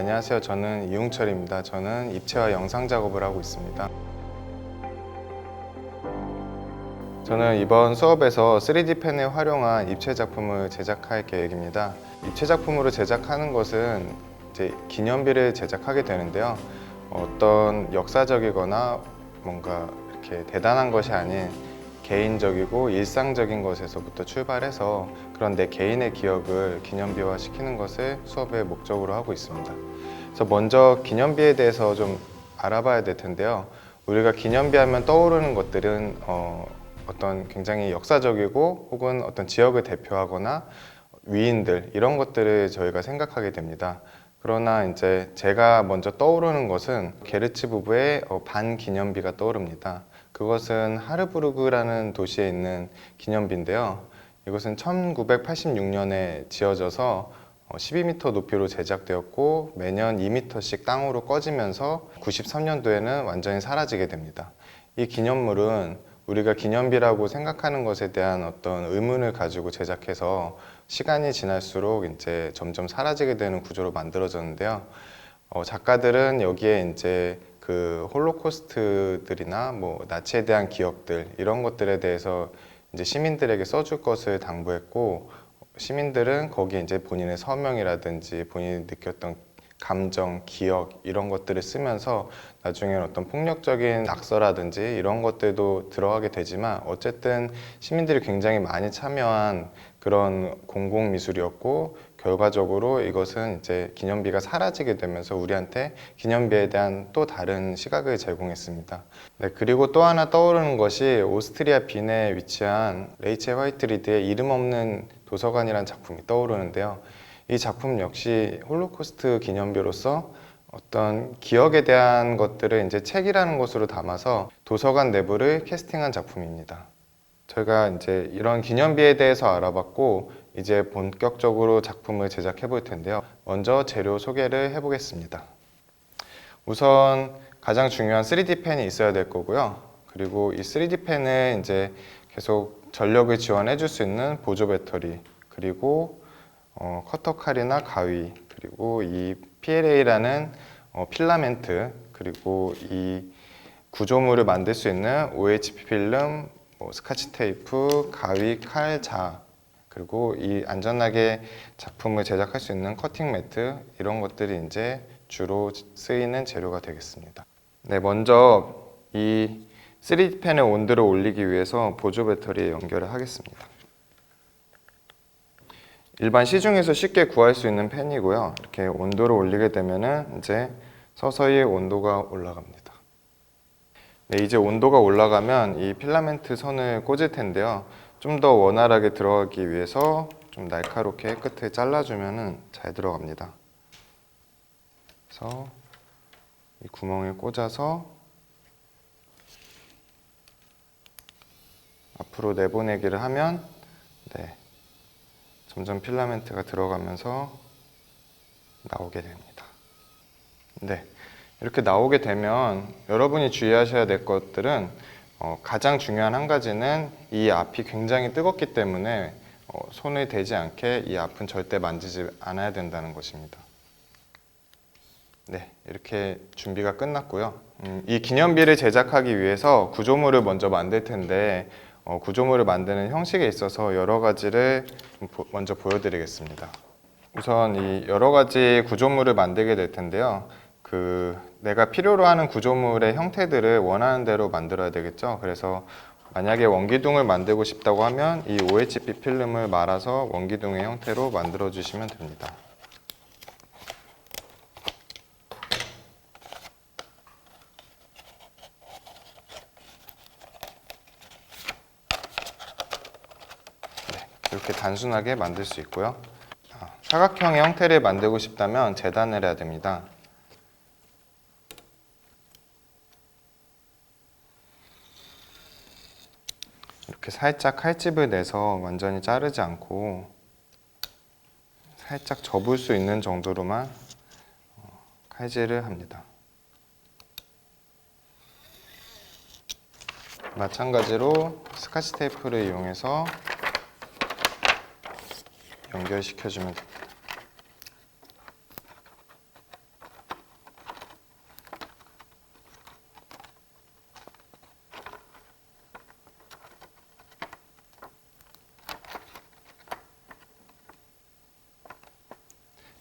안녕하세요. 저는 이웅철입니다. 저는 입체와 영상 작업을 하고 있습니다. 저는 이번 수업에서 3D 펜을 활용한 입체 작품을 제작할 계획입니다. 입체 작품으로 제작하는 것은 이제 기념비를 제작하게 되는데요. 어떤 역사적이거나 뭔가 이렇게 대단한 것이 아닌 개인적이고 일상적인 것에서부터 출발해서 그런 내 개인의 기억을 기념비화 시키는 것을 수업의 목적으로 하고 있습니다. 그래서 먼저 기념비에 대해서 좀 알아봐야 될 텐데요. 우리가 기념비 하면 떠오르는 것들은 어떤 굉장히 역사적이고 혹은 어떤 지역을 대표하거나 위인들 이런 것들을 저희가 생각하게 됩니다. 그러나 이제 제가 먼저 떠오르는 것은 게르츠 부부의 반기념비가 떠오릅니다. 그것은 하르부르크라는 도시에 있는 기념비인데요. 이것은 1986년에 지어져서 12m 높이로 제작되었고 매년 2m씩 땅으로 꺼지면서 93년도에는 완전히 사라지게 됩니다. 이 기념물은 우리가 기념비라고 생각하는 것에 대한 어떤 의문을 가지고 제작해서 시간이 지날수록 이제 점점 사라지게 되는 구조로 만들어졌는데요. 작가들은 여기에 이제 그 홀로코스트들이나 뭐 나치에 대한 기억들 이런 것들에 대해서 이제 시민들에게 써줄 것을 당부했고 시민들은 거기에 이제 본인의 서명이라든지 본인이 느꼈던 감정, 기억 이런 것들을 쓰면서 나중에 어떤 폭력적인 낙서라든지 이런 것들도 들어가게 되지만 어쨌든 시민들이 굉장히 많이 참여한 그런 공공미술이었고 결과적으로 이것은 이제 기념비가 사라지게 되면서 우리한테 기념비에 대한 또 다른 시각을 제공했습니다. 네, 그리고 또 하나 떠오르는 것이 오스트리아 빈에 위치한 레이첼 화이트리드의 이름 없는 도서관이라는 작품이 떠오르는데요. 이 작품 역시 홀로코스트 기념비로서 어떤 기억에 대한 것들을 이제 책이라는 것으로 담아서 도서관 내부를 캐스팅한 작품입니다. 저희가 이제 이런 기념비에 대해서 알아봤고 이제 본격적으로 작품을 제작해 볼 텐데요. 먼저 재료 소개를 해 보겠습니다. 우선 가장 중요한 3D 펜이 있어야 될 거고요. 그리고 이 3D 펜을 이제 계속 전력을 지원해 줄 수 있는 보조 배터리, 그리고 커터 칼이나 가위, 그리고 이 PLA라는 필라멘트, 그리고 이 구조물을 만들 수 있는 OHP 필름, 스카치 테이프, 가위, 칼, 자, 그리고 이 안전하게 작품을 제작할 수 있는 커팅 매트 이런 것들이 이제 주로 쓰이는 재료가 되겠습니다. 네, 먼저 이 3D 펜의 온도를 올리기 위해서 보조 배터리에 연결을 하겠습니다. 일반 시중에서 쉽게 구할 수 있는 펜이고요. 이렇게 온도를 올리게 되면은 이제 서서히 온도가 올라갑니다. 네, 이제 온도가 올라가면 이 필라멘트 선을 꽂을 텐데요. 좀 더 원활하게 들어가기 위해서 좀 날카롭게 끝을 잘라주면은 잘 들어갑니다. 그래서 이 구멍에 꽂아서 앞으로 내보내기를 하면 네, 점점 필라멘트가 들어가면서 나오게 됩니다. 네, 이렇게 나오게 되면 여러분이 주의하셔야 될 것들은 가장 중요한 한 가지는 이 앞이 굉장히 뜨겁기 때문에 손을 대지 않게 이 앞은 절대 만지지 않아야 된다는 것입니다. 네, 이렇게 준비가 끝났고요. 이 기념비를 제작하기 위해서 구조물을 먼저 만들 텐데 구조물을 만드는 형식에 있어서 여러 가지를 먼저 보여드리겠습니다. 우선 이 여러 가지 구조물을 만들게 될 텐데요. 내가 필요로 하는 구조물의 형태들을 원하는 대로 만들어야 되겠죠. 그래서 만약에 원기둥을 만들고 싶다고 하면 이 OHP 필름을 말아서 원기둥의 형태로 만들어 주시면 됩니다. 네, 이렇게 단순하게 만들 수 있고요. 사각형의 형태를 만들고 싶다면 재단을 해야 됩니다. 이렇게 살짝 칼집을 내서 완전히 자르지 않고 살짝 접을 수 있는 정도로만 칼질을 합니다. 마찬가지로 스카치 테이프를 이용해서 연결시켜주면 됩니다.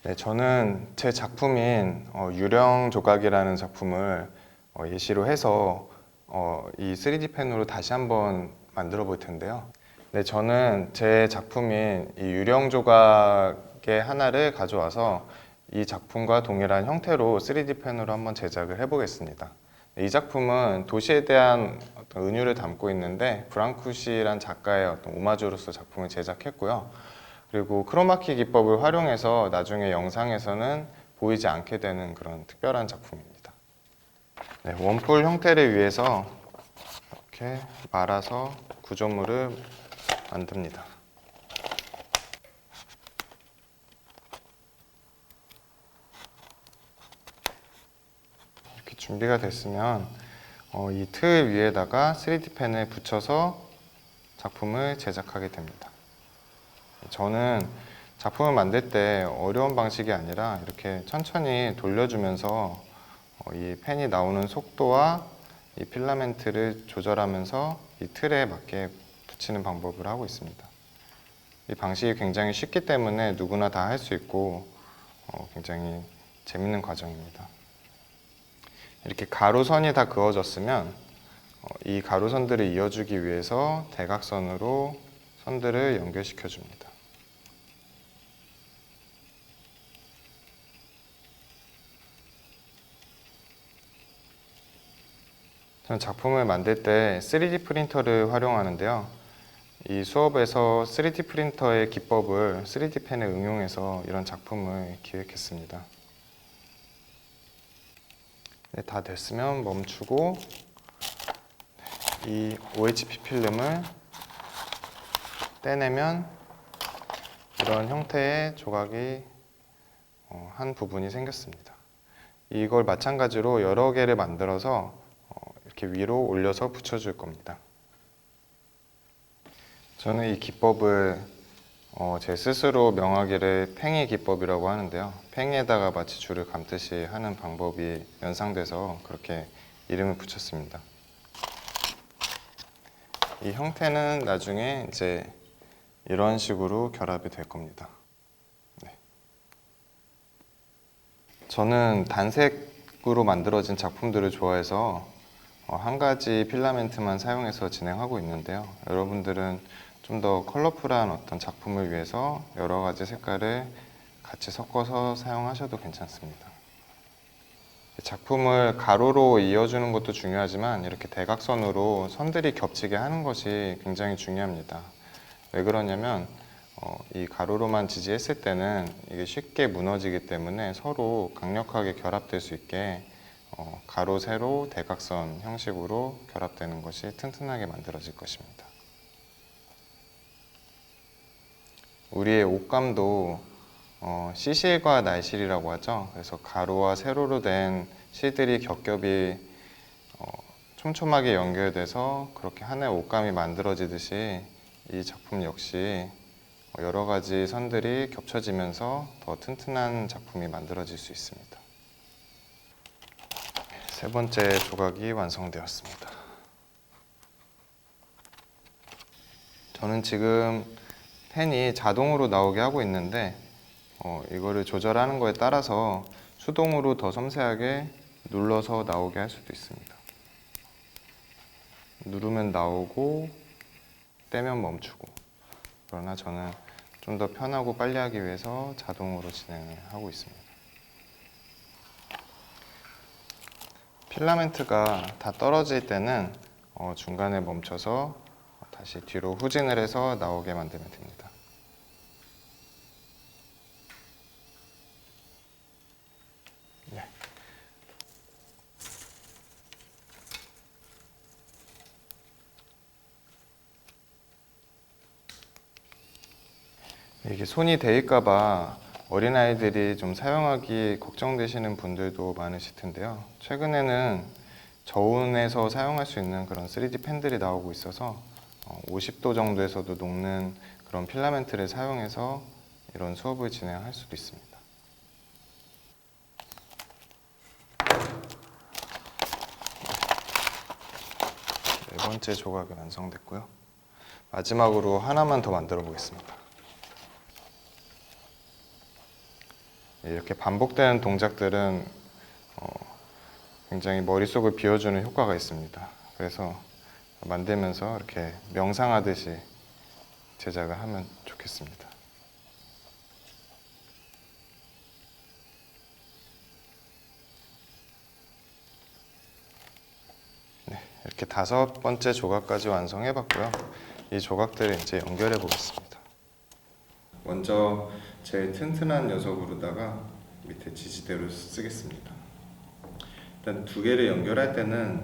네, 저는 제 작품인 유령 조각이라는 작품을 예시로 해서 이 3D 펜으로 다시 한번 만들어 볼 텐데요. 네, 저는 제 작품인 이 유령 조각의 하나를 가져와서 이 작품과 동일한 형태로 3D 펜으로 한번 제작을 해보겠습니다. 이 작품은 도시에 대한 어떤 은유를 담고 있는데 브랑쿠시란 작가의 어떤 오마주로서 작품을 제작했고요. 그리고 크로마키 기법을 활용해서 나중에 영상에서는 보이지 않게 되는 그런 특별한 작품입니다. 네, 원뿔 형태를 위해서 이렇게 말아서 구조물을 만듭니다. 이렇게 준비가 됐으면 이 틀 위에다가 3D 펜을 붙여서 작품을 제작하게 됩니다. 저는 작품을 만들 때 어려운 방식이 아니라 이렇게 천천히 돌려주면서 이 펜이 나오는 속도와 이 필라멘트를 조절하면서 이 틀에 맞게 붙이는 방법을 하고 있습니다. 이 방식이 굉장히 쉽기 때문에 누구나 다 할 수 있고 굉장히 재밌는 과정입니다. 이렇게 가로선이 다 그어졌으면 이 가로선들을 이어주기 위해서 대각선으로 선들을 연결시켜 줍니다. 저는 작품을 만들 때 3D 프린터를 활용하는데요. 이 수업에서 3D 프린터의 기법을 3D 펜에 응용해서 이런 작품을 기획했습니다. 네, 다 됐으면 멈추고 이 OHP 필름을 떼내면 이런 형태의 조각이 한 부분이 생겼습니다. 이걸 마찬가지로 여러 개를 만들어서 이렇게 위로 올려서 붙여줄 겁니다. 저는 이 기법을 제 스스로 명하기를 팽이 기법이라고 하는데요. 팽이에다가 마치 줄을 감듯이 하는 방법이 연상돼서 그렇게 이름을 붙였습니다. 이 형태는 나중에 이제 이런 식으로 결합이 될 겁니다. 네. 저는 단색으로 만들어진 작품들을 좋아해서 한 가지 필라멘트만 사용해서 진행하고 있는데요. 여러분들은 좀 더 컬러풀한 어떤 작품을 위해서 여러 가지 색깔을 같이 섞어서 사용하셔도 괜찮습니다. 작품을 가로로 이어주는 것도 중요하지만 이렇게 대각선으로 선들이 겹치게 하는 것이 굉장히 중요합니다. 왜 그러냐면 이 가로로만 지지했을 때는 이게 쉽게 무너지기 때문에 서로 강력하게 결합될 수 있게 가로, 세로, 대각선 형식으로 결합되는 것이 튼튼하게 만들어질 것입니다. 우리의 옷감도 시실과 날실이라고 하죠. 그래서 가로와 세로로 된 실들이 겹겹이 촘촘하게 연결돼서 그렇게 하나의 옷감이 만들어지듯이 이 작품 역시 여러 가지 선들이 겹쳐지면서 더 튼튼한 작품이 만들어질 수 있습니다. 세 번째 조각이 완성되었습니다. 저는 지금 펜이 자동으로 나오게 하고 있는데 이거를 조절하는 거에 따라서 수동으로 더 섬세하게 눌러서 나오게 할 수도 있습니다. 누르면 나오고 떼면 멈추고. 그러나 저는 좀 더 편하고 빨리 하기 위해서 자동으로 진행을 하고 있습니다. 필라멘트가 다 떨어질 때는 중간에 멈춰서 다시 뒤로 후진을 해서 나오게 만들면 됩니다. 네. 이게 손이 데일까봐 어린아이들이 좀 사용하기 걱정되시는 분들도 많으실 텐데요. 최근에는 저온에서 사용할 수 있는 그런 3D 펜들이 나오고 있어서 50도 정도에서도 녹는 그런 필라멘트를 사용해서 이런 수업을 진행할 수도 있습니다. 네 번째 조각이 완성됐고요. 마지막으로 하나만 더 만들어 보겠습니다. 이렇게 반복되는 동작들은 굉장히 머릿속을 비워주는 효과가 있습니다. 그래서 만들면서 이렇게 명상하듯이 제작을 하면 좋겠습니다. 네, 이렇게 5번째 조각까지 완성해 봤고요. 이 조각들을 이제 연결해 보겠습니다. 먼저 제일 튼튼한 녀석으로다가 밑에 지지대로 쓰겠습니다. 일단 2개를 연결할 때는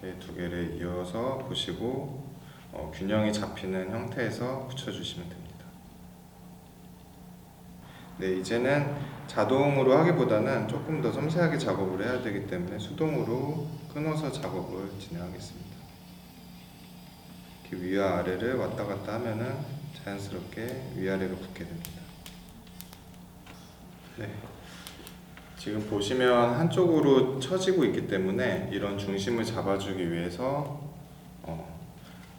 이렇게 2개를 이어서 보시고 균형이 잡히는 형태에서 붙여주시면 됩니다. 네, 이제는 자동으로 하기보다는 조금 더 섬세하게 작업을 해야 되기 때문에 수동으로 끊어서 작업을 진행하겠습니다. 이렇게 위와 아래를 왔다 갔다 하면은 자연스럽게 위아래로 붙게 됩니다. 네. 지금 보시면 한쪽으로 처지고 있기 때문에 이런 중심을 잡아주기 위해서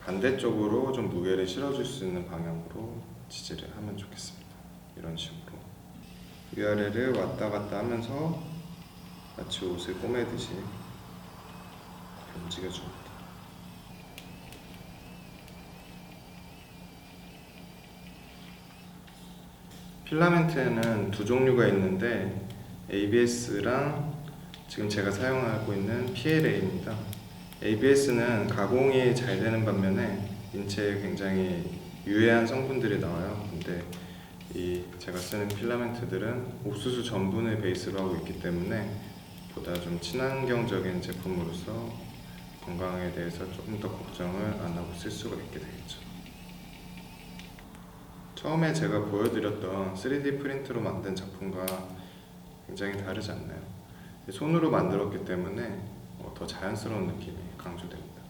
반대쪽으로 좀 무게를 실어줄 수 있는 방향으로 지지를 하면 좋겠습니다. 이런 식으로 위아래를 왔다 갔다 하면서 마치 옷을 꼬매듯이 움직여줍니다. 필라멘트에는 2종류가 있는데 ABS랑 지금 제가 사용하고 있는 PLA입니다. ABS는 가공이 잘 되는 반면에 인체에 굉장히 유해한 성분들이 나와요. 근데 제가 쓰는 필라멘트들은 옥수수 전분을 베이스로 하고 있기 때문에 보다 좀 친환경적인 제품으로서 건강에 대해서 조금 더 걱정을 안 하고 쓸 수가 있게 되겠죠. 처음에 제가 보여드렸던 3D 프린트로 만든 작품과 굉장히 다르지 않나요? 손으로 만들었기 때문에 더 자연스러운 느낌이 강조됩니다.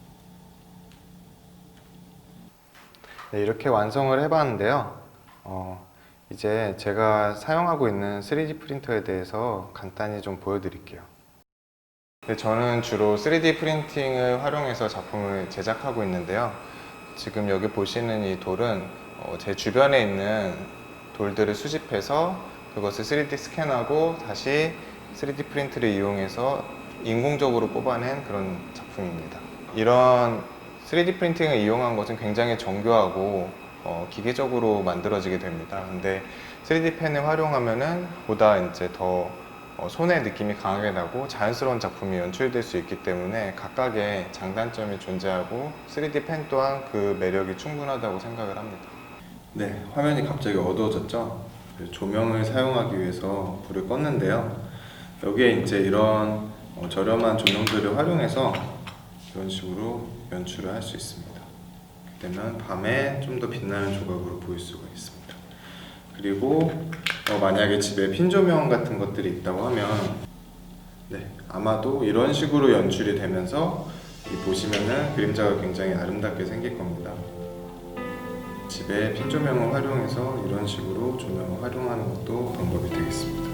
네, 이렇게 완성을 해봤는데요. 이제 제가 사용하고 있는 3D 프린터에 대해서 간단히 좀 보여드릴게요. 네, 저는 주로 3D 프린팅을 활용해서 작품을 제작하고 있는데요. 지금 여기 보시는 이 돌은 제 주변에 있는 돌들을 수집해서 그것을 3D 스캔하고 다시 3D 프린트를 이용해서 인공적으로 뽑아낸 그런 작품입니다. 이런 3D 프린팅을 이용한 것은 굉장히 정교하고 기계적으로 만들어지게 됩니다. 근데 3D 펜을 활용하면은 보다 이제 더 손의 느낌이 강하게 나고 자연스러운 작품이 연출될 수 있기 때문에 각각의 장단점이 존재하고 3D 펜 또한 그 매력이 충분하다고 생각을 합니다. 네, 화면이 갑자기 어두워졌죠? 조명을 사용하기 위해서 불을 껐는데요. 여기에 이제 이런 저렴한 조명들을 활용해서 이런 식으로 연출을 할 수 있습니다. 그러면 밤에 좀 더 빛나는 조각으로 보일 수가 있습니다. 그리고 만약에 집에 핀 조명 같은 것들이 있다고 하면 아마도 이런 식으로 연출이 되면서 보시면은 그림자가 굉장히 아름답게 생길 겁니다. 집에 핀 조명을 활용해서 이런 식으로 조명을 활용하는 것도 방법이 되겠습니다.